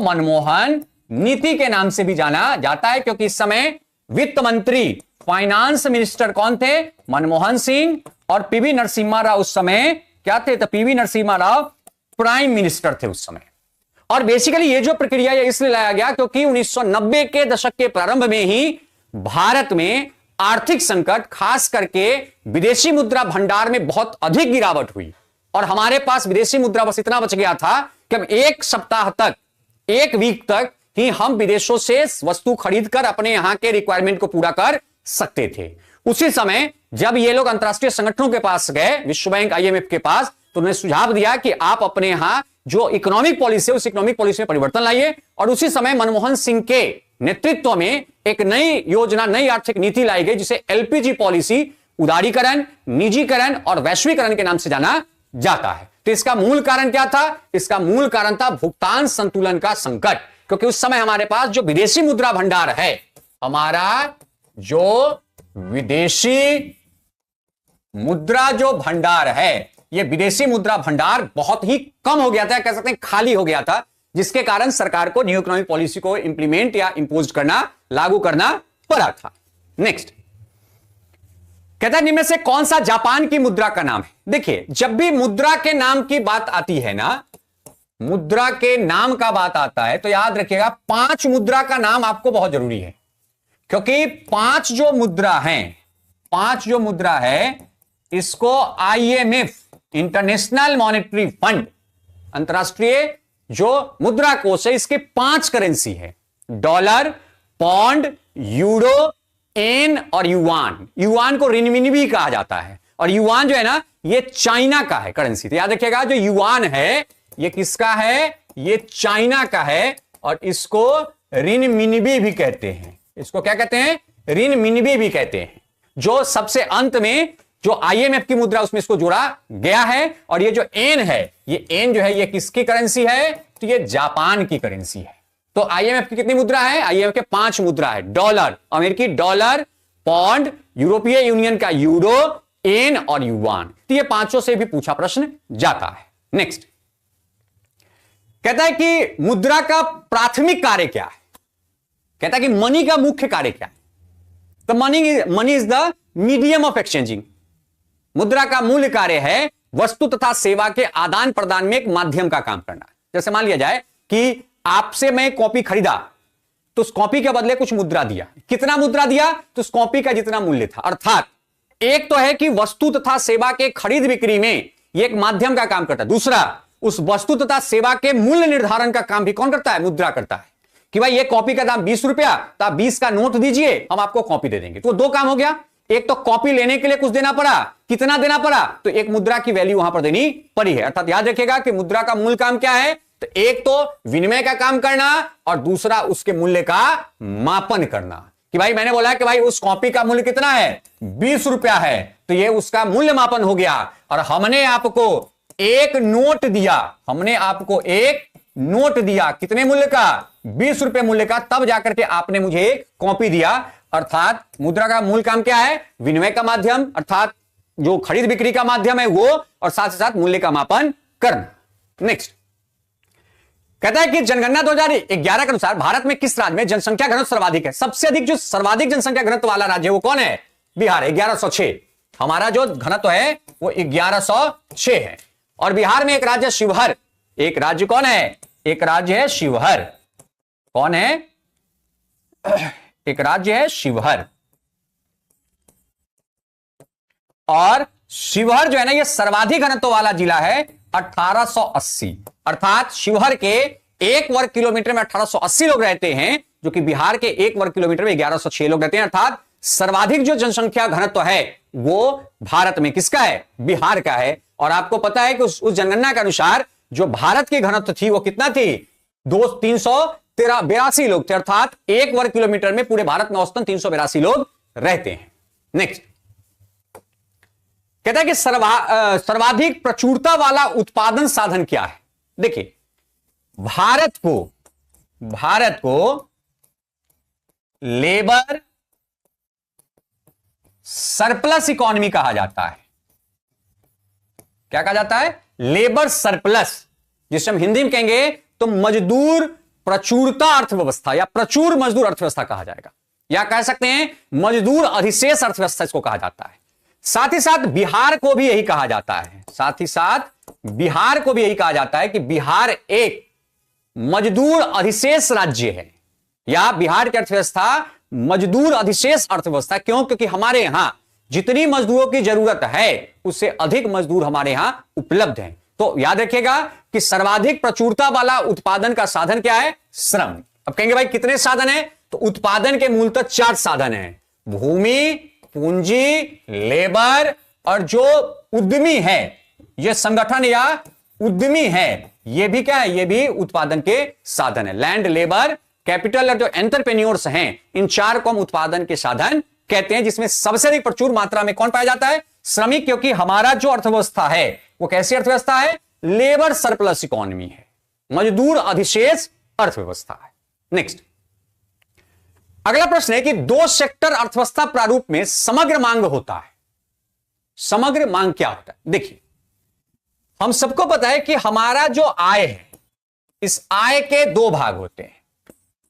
मनमोहन नीति के नाम से भी जाना जाता है, क्योंकि इस समय वित्त मंत्री, फाइनेंस मिनिस्टर कौन थे, मनमोहन सिंह, और पीवी नरसिम्हा राव उस समय क्या थे, तो PV Narasimha Rao prime minister थे उस समय। और बेसिकली ये जो प्रक्रिया है इसलिए लाया गया क्योंकि 1990 के दशक के प्रारंभ में ही भारत में आर्थिक संकट, खास करके विदेशी मुद्रा भंडार में बहुत अधिक गिरावट हुई और हमारे पास विदेशी मुद्रा बस इतना बच गया था कि हम एक सप्ताह तक, एक वीक तक ही हम विदेशों से वस्तु खरीदकर अपने यहां के रिक्वायरमेंट को पूरा कर सकते थे। उसी समय जब ये लोग अंतरराष्ट्रीय संगठनों के पास गए, विश्व बैंक, आईएमएफ के पास, तो उन्होंने सुझाव दिया कि आप अपने यहां जो इकोनॉमिक पॉलिसी है, उस इकोनॉमिक पॉलिसी में परिवर्तन लाइए। और उसी समय मनमोहन सिंह के नेतृत्व में एक नई योजना, नई आर्थिक नीति लाई गई, जिसे एलपीजी पॉलिसी, उदारीकरण, निजीकरण और वैश्वीकरण के नाम से जाना जाता है। तो इसका मूल कारण क्या था, इसका मूल कारण था भुगतान संतुलन का संकट, क्योंकि उस समय हमारे पास जो विदेशी मुद्रा भंडार है, हमारा जो विदेशी मुद्रा जो भंडार है, यह विदेशी मुद्रा भंडार बहुत ही कम हो गया था, कह सकते हैं खाली हो गया था, जिसके कारण सरकार को न्यू इकोनॉमिक पॉलिसी को इंप्लीमेंट या इंपोज करना, लागू करना पड़ा था। नेक्स्ट कहता है निम्न में से कौन सा जापान की मुद्रा का नाम है। देखिए, जब भी मुद्रा के नाम की बात आती है ना, मुद्रा के नाम का बात आता है, तो याद रखिएगा 5 मुद्रा का नाम आपको बहुत जरूरी है, क्योंकि 5 जो मुद्रा है इसको आईएमएफ, इंटरनेशनल मॉनेटरी फंड, अंतरराष्ट्रीय जो मुद्रा कोष है, इसके 5 करेंसी है, डॉलर, पौंड, यूरो, एन और युआन। युआन को रिनमिनबी कहा जाता है, और युआन जो है ना, ये चाइना का है करेंसी। तो याद रखिएगा, जो युआन है ये किसका है, ये चाइना का है, और इसको रिनमिनबी भी कहते हैं। इसको क्या कहते हैं, रिनमिनबी भी कहते हैं। जो सबसे अंत में जो आईएमएफ की मुद्रा, उसमें इसको जोड़ा गया है। और ये जो एन है, ये एन जो है, ये किसकी करेंसी है, तो ये जापान की करेंसी है। तो आईएमएफ की कितनी मुद्रा है, आईएमएफ के 5 मुद्रा है, डॉलर, अमेरिकी डॉलर, पौंड, यूरोपीय यूनियन का यूरो, एन और युआन। तो ये 5 से भी पूछा प्रश्न जाता है। नेक्स्ट कहता है कि मुद्रा का प्राथमिक कार्य क्या है। कहता है कि मनी का मुख्य कार्य क्या है, तो money is the medium of exchanging. मुद्रा का मूल कार्य है वस्तु तथा सेवा के आदान प्रदान में एक माध्यम का काम करना। जैसे मान लिया जाए कि आपसे मैं कॉपी खरीदा तो उस कॉपी के बदले कुछ मुद्रा दिया। कितना मुद्रा दिया? तो उस कॉपी का जितना मूल्य था। अर्थात एक तो है कि वस्तु तथा सेवा के खरीद बिक्री में यह एक माध्यम का काम करता है, दूसरा उस वस्तु तथा सेवा के मूल्य निर्धारण का काम भी कौन करता है? मुद्रा करता है। कि भाई ये कॉपी का दाम 20 रुपया, तो आप 20 का नोट दीजिए, हम आपको कॉपी दे देंगे। तो दो काम हो गया, एक तो कॉपी लेने के लिए कुछ देना पड़ा, कितना देना पड़ा? तो एक मुद्रा की वैल्यू वहां पर देनी पड़ी है। अर्थात याद रखिएगा कि मुद्रा का मूल काम क्या है? तो एक तो विनिमय का काम करना और दूसरा उसके मूल्य का मापन करना। कि भाई मैंने बोला कि भाई उस कॉपी का मूल्य कितना है? 20 रुपया है, तो ये उसका मूल्य मापन हो गया। और हमने आपको एक नोट दिया, हमने आपको एक नोट दिया, कितने मूल्य का? 20 रुपए मूल्य का, तब जाकर के आपने मुझे एक कॉपी दिया। अर्थात मुद्रा का मूल काम क्या है? विनिमय का माध्यम, अर्थात जो खरीद बिक्री का माध्यम है वो, और साथ ही साथ मूल्य का मापन करना। नेक्स्ट कहता है कि जनगणना 2011 के अनुसार भारत में किस राज्य में जनसंख्या घनत्व सर्वाधिक है? सबसे अधिक जो सर्वाधिक जनसंख्या घनत्व वाला राज्य है वो कौन है? बिहार, 1106। हमारा जो घनत्व है वो 1106 है। और बिहार में एक राज्य शिवहर, एक राज्य कौन है? एक राज्य है शिवहर। कौन है? एक राज्य है शिवहर। और शिवहर जो है ना, ये सर्वाधिक घनत्व वाला जिला है, 1880। अर्थात शिवहर के 1 वर्ग किलोमीटर में 1880 लोग रहते हैं, जो कि बिहार के 1 वर्ग किलोमीटर में 1106 लोग रहते हैं। अर्थात सर्वाधिक जो जनसंख्या घनत्व है वो भारत में किसका है? बिहार का है। और आपको पता है कि उस जनगणना के अनुसार जो भारत की घनत्व थी वो कितना थी? 382 लोग थे। अर्थात 1 वर्ग किलोमीटर में पूरे भारत में औसतन 382 लोग रहते हैं। नेक्स्ट कहता है कि सर्वाधिक प्रचुरता वाला उत्पादन साधन क्या है? देखिए, भारत को लेबर सरप्लस इकोनॉमी कहा जाता है। क्या कहा जाता है? लेबर सरप्लस, जिसे हम हिंदी में कहेंगे तो मजदूर प्रचुरता अर्थव्यवस्था या प्रचुर मजदूर अर्थव्यवस्था कहा जाएगा, या कह सकते हैं मजदूर अधिशेष अर्थव्यवस्था इसको कहा जाता है। साथ ही साथ बिहार को भी यही कहा जाता है, साथ ही साथ बिहार को भी यही कहा जाता है कि बिहार एक मजदूर अधिशेष राज्य है, या बिहार की अर्थव्यवस्था मजदूर अधिशेष अर्थव्यवस्था। क्यों? क्योंकि हमारे यहां जितनी मजदूरों की जरूरत है उससे अधिक मजदूर हमारे यहां उपलब्ध हैं। तो याद रखिएगा कि सर्वाधिक प्रचुरता वाला उत्पादन का साधन क्या है? श्रम। अब कहेंगे भाई कितने साधन हैं? तो उत्पादन के मूलतः 4 साधन हैं, भूमि, पूंजी, लेबर और जो उद्यमी है, यह संगठन या उद्यमी है, यह भी क्या है? यह भी उत्पादन के साधन है। लैंड, लेबर, कैपिटल और जो एंटरप्रेन्योर्स हैं, इन 4 को हम उत्पादन के साधन कहते हैं, जिसमें सबसे अधिक प्रचुर मात्रा में कौन पाया जाता है? श्रमिक। क्योंकि हमारा जो अर्थव्यवस्था है वो कैसी अर्थव्यवस्था है? लेबर सरप्लस इकोनॉमी है, मजदूर अधिशेष अर्थव्यवस्था है। नेक्स्ट अगला प्रश्न है कि 2 सेक्टर अर्थव्यवस्था प्रारूप में समग्र मांग होता है। समग्र मांग क्या होता है? देखिए, हम सबको पता है कि हमारा जो आय है, इस आय के 2 भाग होते हैं,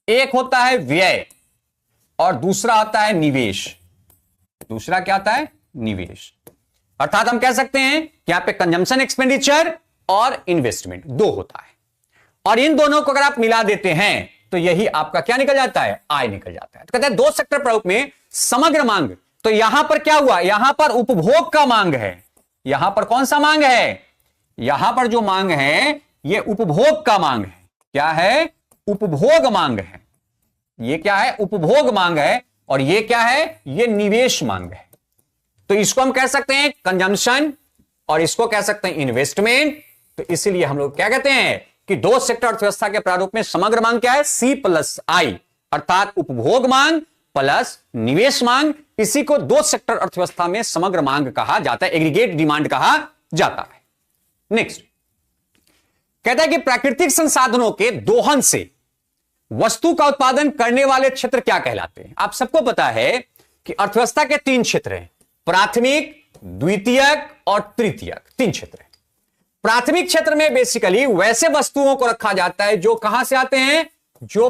एक होता है व्यय और दूसरा आता है निवेश। दूसरा क्या आता है? निवेश। अर्थात हम कह सकते हैं कि यहां पे कंजम्पशन एक्सपेंडिचर और इन्वेस्टमेंट 2 होता है, और इन दोनों को अगर आप मिला देते हैं तो यही आपका क्या निकल जाता है? आय निकल जाता है। तो कहते हैं 2 सेक्टर प्रारूप में समग्र मांग। तो यहां पर क्या हुआ? यहां पर उपभोग का मांग है। यहां पर कौन सा मांग है? यहां पर जो मांग है यह उपभोग का मांग है। क्या है? उपभोग मांग है। यह क्या है? उपभोग मांग है। और यह क्या है? यह निवेश मांग है। तो इसको हम कह सकते हैं कंजम्पशन और इसको कह सकते हैं इन्वेस्टमेंट। तो इसीलिए हम लोग क्या कहते हैं कि 2 सेक्टर अर्थव्यवस्था के प्रारूप में समग्र मांग क्या है? C+I, अर्थात उपभोग मांग प्लस निवेश मांग। इसी को 2 सेक्टर अर्थव्यवस्था में समग्र मांग कहा जाता है, एग्रीगेट डिमांड कहा जाता है। नेक्स्ट कहता है कि प्राकृतिक संसाधनों के दोहन से वस्तु का उत्पादन करने वाले क्षेत्र क्या कहलाते हैं? आप सबको पता है कि अर्थव्यवस्था के 3 क्षेत्र हैं, प्राथमिक, द्वितीयक और तृतीयक। 3 क्षेत्र हैं। प्राथमिक क्षेत्र में बेसिकली वैसे वस्तुओं को रखा जाता है जो कहां से आते हैं? जो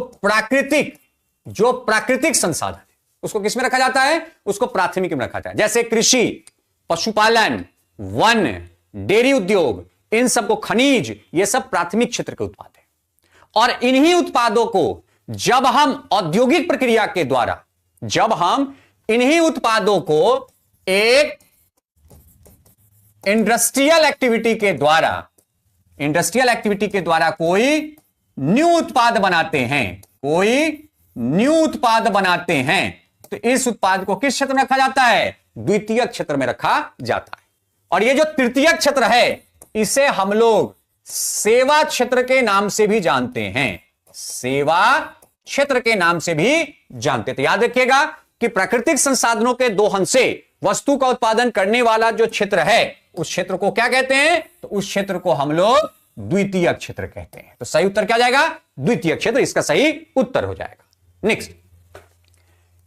प्राकृतिक संसाधन है, उसको किसमें रखा जाता है? उसको प्राथमिक में रखा जाता है। जैसे कृषि, पशुपालन, वन, डेयरी उद्योग, इन सबको, खनिज, ये सब प्राथमिक क्षेत्र के उत्पाद है। और इन्हीं उत्पादों को जब हम औद्योगिक प्रक्रिया के द्वारा, जब हम इन्हीं उत्पादों को एक इंडस्ट्रियल एक्टिविटी के द्वारा कोई न्यू उत्पाद बनाते हैं, तो इस उत्पाद को किस क्षेत्र में रखा जाता है? द्वितीयक क्षेत्र में रखा जाता है। और ये जो तृतीयक क्षेत्र है, इसे हम लोग सेवा क्षेत्र के नाम से भी जानते हैं। तो याद रखिएगा कि प्राकृतिक संसाधनों के दोहन से वस्तु का उत्पादन करने वाला जो क्षेत्र है, उस क्षेत्र को क्या कहते हैं? तो उस क्षेत्र को हम लोग द्वितीयक क्षेत्र कहते हैं। तो सही उत्तर क्या जाएगा? द्वितीयक क्षेत्र इसका सही उत्तर हो जाएगा। नेक्स्ट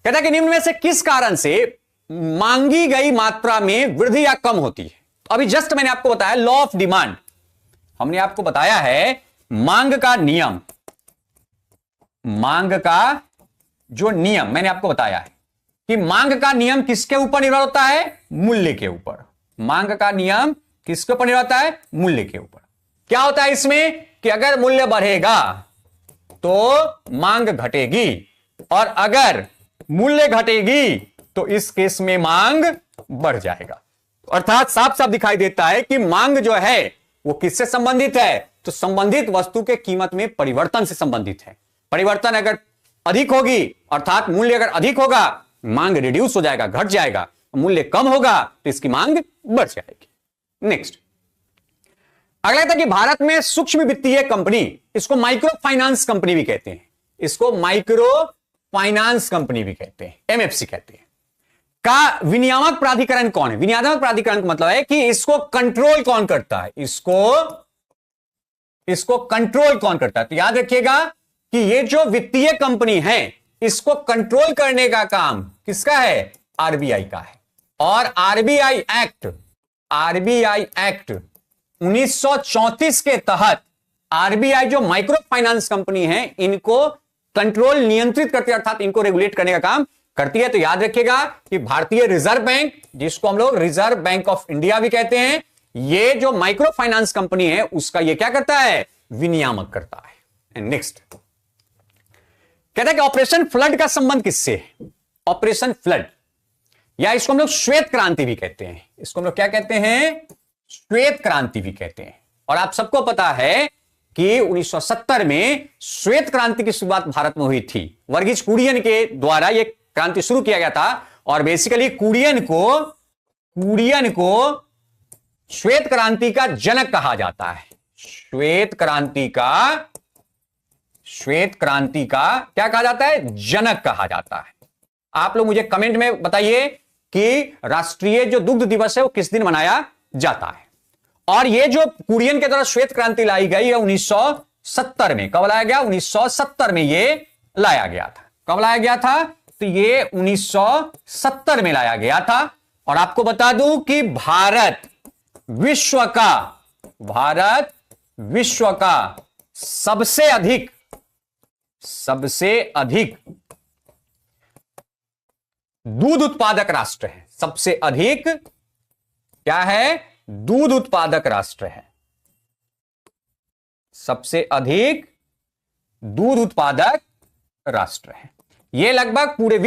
कहता है कि निम्न में से किस कारण से मांगी गई मात्रा में वृद्धि या कम होती है? अभी जस्ट मैंने आपको बताया लॉ ऑफ डिमांड, हमने आपको बताया है मांग का नियम, मांग का जो नियम मैंने आपको बताया है कि मांग का नियम किसके ऊपर निर्भर होता है? मूल्य के ऊपर। मांग का नियम किसके ऊपर निर्भर होता है? मूल्य के ऊपर। क्या होता है इसमें कि अगर मूल्य बढ़ेगा तो मांग घटेगी, और अगर मूल्य घटेगी तो इस केस में मांग बढ़ जाएगा। अर्थात साफ साफ दिखाई देता है कि मांग जो है वो किससे संबंधित है? तो संबंधित वस्तु के कीमत में परिवर्तन से संबंधित है। परिवर्तन अगर अधिक होगी, अर्थात मूल्य अगर अधिक होगा, मांग रिड्यूस हो जाएगा, घट जाएगा। मूल्य कम होगा तो इसकी मांग बढ़ जाएगी। नेक्स्ट अगला था कि भारत में सूक्ष्म वित्तीय कंपनी, इसको माइक्रो फाइनेंस कंपनी भी कहते हैं, इसको माइक्रो फाइनेंस कंपनी भी कहते हैं, एमएफसी कहते हैं, का विनियामक प्राधिकरण कौन है? विनियामक प्राधिकरण का मतलब है कि इसको कंट्रोल कौन करता है, इसको कंट्रोल कौन करता है? तो याद रखिएगा कि ये जो वित्तीय कंपनी है, इसको कंट्रोल करने का काम किसका है? आरबीआई का है। और आरबीआई एक्ट 1934 के तहत आरबीआई जो माइक्रो फाइनेंस कंपनी है, इनको कंट्रोल, नियंत्रित करती है, अर्थात इनको रेगुलेट करने का काम करती है। तो याद रखिएगा कि भारतीय रिजर्व बैंक, जिसको हम लोग रिजर्व बैंक ऑफ इंडिया भी कहते हैं, ये जो माइक्रो फाइनेंस कंपनी है उसका ये क्या करता है? विनियामक करता है। नेक्स्ट कहता है कि ऑपरेशन फ्लड का संबंध किससे है? ऑपरेशन फ्लड, या इसको हम लोग श्वेत क्रांति भी कहते हैं, इसको हम लोग क्या कहते हैं? श्वेत क्रांति भी कहते हैं। और आप सबको पता है कि 1970 में श्वेत क्रांति की शुरुआत भारत में हुई थी। वर्गीज कुरियन के द्वारा यह क्रांति शुरू किया गया था, और बेसिकली कुरियन को श्वेत क्रांति का जनक कहा जाता है। श्वेत क्रांति का क्या कहा जाता है? जनक कहा जाता है। आप लोग मुझे कमेंट में बताइए कि राष्ट्रीय जो दुग्ध दिवस है वो किस दिन मनाया जाता है। और ये जो कुरियन के द्वारा श्वेत क्रांति लाई गई है 1970 में। कब लाया गया? 1970 में ये लाया गया था। कब लाया गया था? तो ये 1970 में लाया गया था। और आपको बता दूं कि भारत विश्व का सबसे अधिक दूध उत्पादक राष्ट्र है। सबसे अधिक क्या है? दूध उत्पादक राष्ट्र है। सबसे अधिक दूध उत्पादक राष्ट्र है। यह लगभग पूरे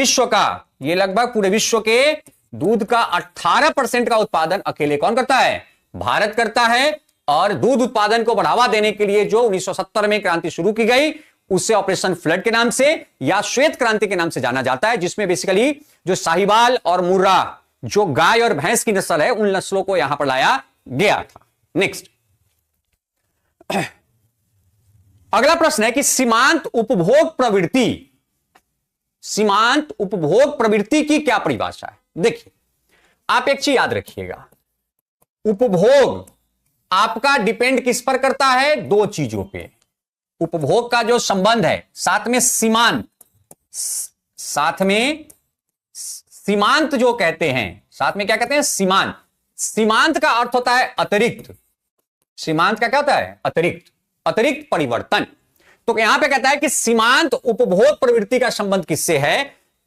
विश्व के दूध का 18% का उत्पादन अकेले कौन करता है? भारत करता है। और दूध उत्पादन को बढ़ावा देने के लिए जो 1970 में क्रांति शुरू की गई, उसे ऑपरेशन फ्लड के नाम से या श्वेत क्रांति के नाम से जाना जाता है, जिसमें बेसिकली जो साहिवाल और मुर्रा, जो गाय और भैंस की नस्ल है, उन नस्लों को यहां पर लाया गया था। नेक्स्ट अगला प्रश्न है कि सीमांत उपभोग प्रवृत्ति की क्या परिभाषा है? देखिए, आप एक चीज याद रखिएगा, उपभोग आपका डिपेंड किस पर करता है? दो चीजों पे। उपभोग का जो संबंध है, साथ में सीमांत जो कहते हैं, साथ में क्या कहते हैं? सीमांत। सीमांत का अर्थ होता है अतिरिक्त। सीमांत का क्या होता है? अतिरिक्त परिवर्तन। तो यहां पे कहता है कि सीमांत उपभोग प्रवृत्ति का संबंध किससे है?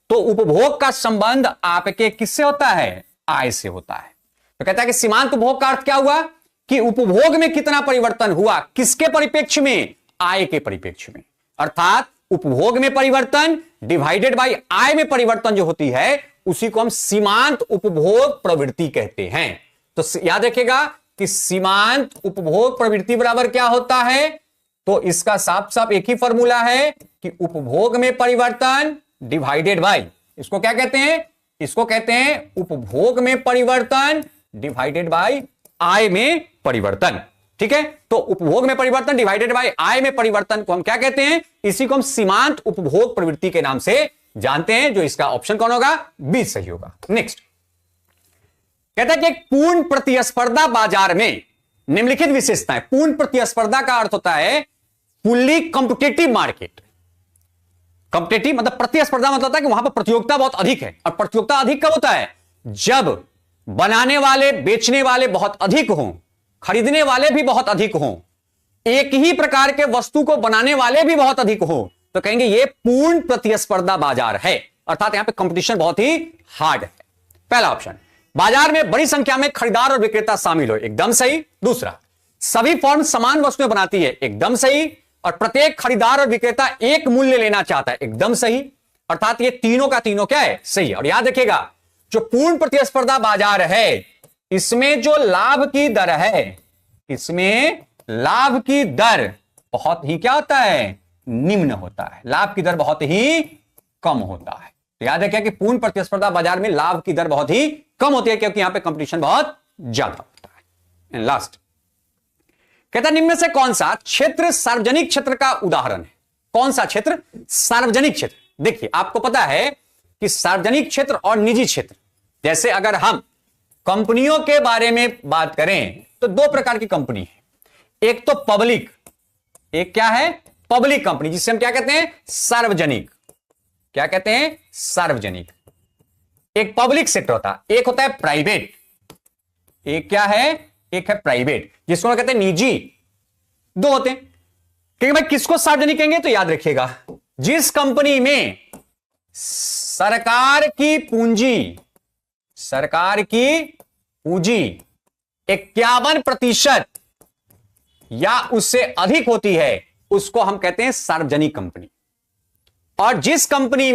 तो उपभोग का संबंध आपके किससे होता है? आय से होता है। तो कहता है कि सीमांत उपभोग का अर्थ क्या हुआ? कि उपभोग में कितना परिवर्तन हुआ, किसके परिप्रेक्ष्य में? आय के परिप्रेक्ष्य में, अर्थात उपभोग में परिवर्तन डिवाइडेड बाय आय में परिवर्तन जो होती है उसी को हम सीमांत उपभोग प्रवृत्ति कहते हैं। तो याद रखिएगा कि सीमांत उपभोग प्रवृत्ति बराबर क्या होता है, तो इसका साफ साफ एक ही फॉर्मूला है कि उपभोग में परिवर्तन डिवाइडेड बाय, इसको क्या कहते हैं, इसको कहते हैं उपभोग में परिवर्तन डिवाइडेड बाय आय में परिवर्तन। ठीक है, तो उपभोग में परिवर्तन डिवाइडेड बाय आय में परिवर्तन को हम क्या कहते हैं, इसी को हम सीमांत उपभोग प्रवृत्ति के नाम से जानते हैं, जो इसका ऑप्शन कौन होगा, बी सही होगा। नेक्स्ट कहता है कि एक पूर्ण प्रतिस्पर्धा बाजार में निम्नलिखित विशेषताएं, पूर्ण प्रतिस्पर्धा का अर्थ होता है फुल्ली कॉम्पिटिटिव मार्केट। कॉम्पिटिटिव मतलब प्रतिस्पर्धा मतलब होता है कि वहां पर प्रतियोगिता बहुत अधिक है, और प्रतियोगिता अधिक कब होता है, जब बनाने वाले बेचने वाले बहुत अधिक हों, खरीदने वाले भी बहुत अधिक हों, एक ही प्रकार के वस्तु को बनाने वाले भी बहुत अधिक हों, तो कहेंगे ये पूर्ण प्रतिस्पर्धा बाजार है, अर्थात यहां पे कंपटीशन बहुत ही हार्ड है। पहला ऑप्शन, बाजार में बड़ी संख्या में खरीदार और विक्रेता शामिल हो, एकदम सही। दूसरा, सभी फर्म समान वस्तुएं बनाती है, एकदम सही। और प्रत्येक खरीदार और विक्रेता एक मूल्य लेना चाहता है, एकदम सही। अर्थात ये तीनों का तीनों क्या है, सही है। और याद रखिएगा जो पूर्ण प्रतिस्पर्धा बाजार है इसमें जो लाभ की दर है, इसमें लाभ की दर बहुत ही क्या होता है, निम्न होता है, लाभ की दर बहुत ही कम होता है। तो याद रखिए कि पूर्ण प्रतिस्पर्धा बाजार में लाभ की दर बहुत ही कम होती है, क्योंकि यहां पे कंपटीशन बहुत ज्यादा होता है। एंड लास्ट कहता है निम्न में से कौन सा क्षेत्र सार्वजनिक क्षेत्र का उदाहरण है, कौन सा क्षेत्र, सार्वजनिक क्षेत्र। देखिए आपको पता है कि सार्वजनिक क्षेत्र और निजी क्षेत्र, जैसे अगर हम कंपनियों के बारे में बात करें तो दो प्रकार की कंपनी है, एक तो पब्लिक, एक क्या है, पब्लिक कंपनी, जिसे हम क्या कहते हैं, सार्वजनिक। क्या कहते हैं, सार्वजनिक। एक पब्लिक सेक्टर होता है, एक होता है प्राइवेट, एक क्या है, एक है प्राइवेट, जिसको हम कहते हैं निजी। दो होते हैं, क्योंकि भाई किसको सार्वजनिक कहेंगे, तो याद रखिएगा जिस कंपनी में सरकार की पूंजी 51% या उससे अधिक होती है उसको हम कहते हैं सार्वजनिक कंपनी। और जिस कंपनी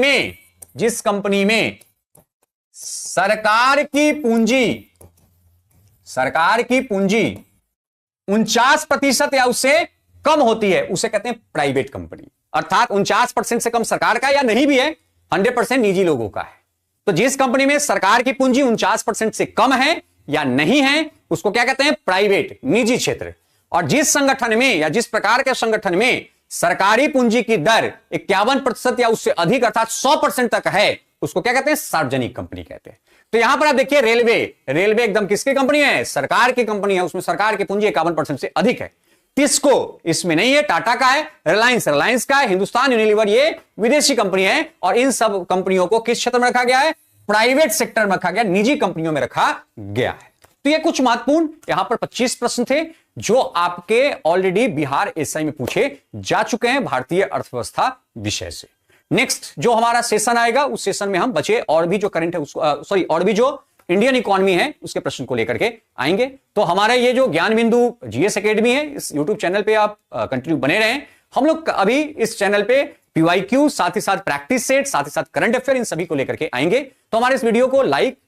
में सरकार की पूंजी 49% या उससे कम होती है उसे कहते हैं प्राइवेट कंपनी। अर्थात 49% से कम सरकार का या नहीं भी है, 100% निजी लोगों का है। तो जिस कंपनी में सरकार की पूंजी 49% से कम है या नहीं है उसको क्या कहते हैं, प्राइवेट, निजी क्षेत्र। और जिस संगठन में या जिस प्रकार के संगठन में सरकारी पूंजी की दर 51% या उससे अधिक अर्थात 100% तक है उसको क्या कहते हैं, सार्वजनिक कंपनी कहते हैं। तो यहां पर आप देखिए रेलवे एकदम किसकी कंपनी है, सरकार की कंपनी है, उसमें सरकार की पूंजी 51% से अधिक है। टिस्को इसमें नहीं है, टाटा का है, रिलायंस का है, हिंदुस्तान यूनिलीवर ये विदेशी कंपनी है। और इन सब कंपनियों को किस क्षेत्र में रखा गया है, प्राइवेट सेक्टर में रखा गया, निजी कंपनियों में रखा गया है। तो ये कुछ महत्वपूर्ण यहां पर 25 प्रश्न थे जो आपके ऑलरेडी बिहार एसआई में पूछे जा चुके हैं भारतीय अर्थव्यवस्था विषय से। नेक्स्ट जो हमारा सेशन आएगा उस सेशन में हम बचे और भी जो करंट है उसको और भी जो इंडियन इकोनॉमी है उसके प्रश्न को लेकर के आएंगे। तो हमारा ये जो ज्ञान बिंदु जीएस एकेडमी है इस यूट्यूब चैनल पे आप कंटिन्यू बने रहें। हम लोग अभी इस चैनल पे पीवाईक्यू साथ ही साथ प्रैक्टिस सेट साथ ही साथ करंट अफेयर इन सभी को लेकर के आएंगे। तो हमारे इस वीडियो को लाइक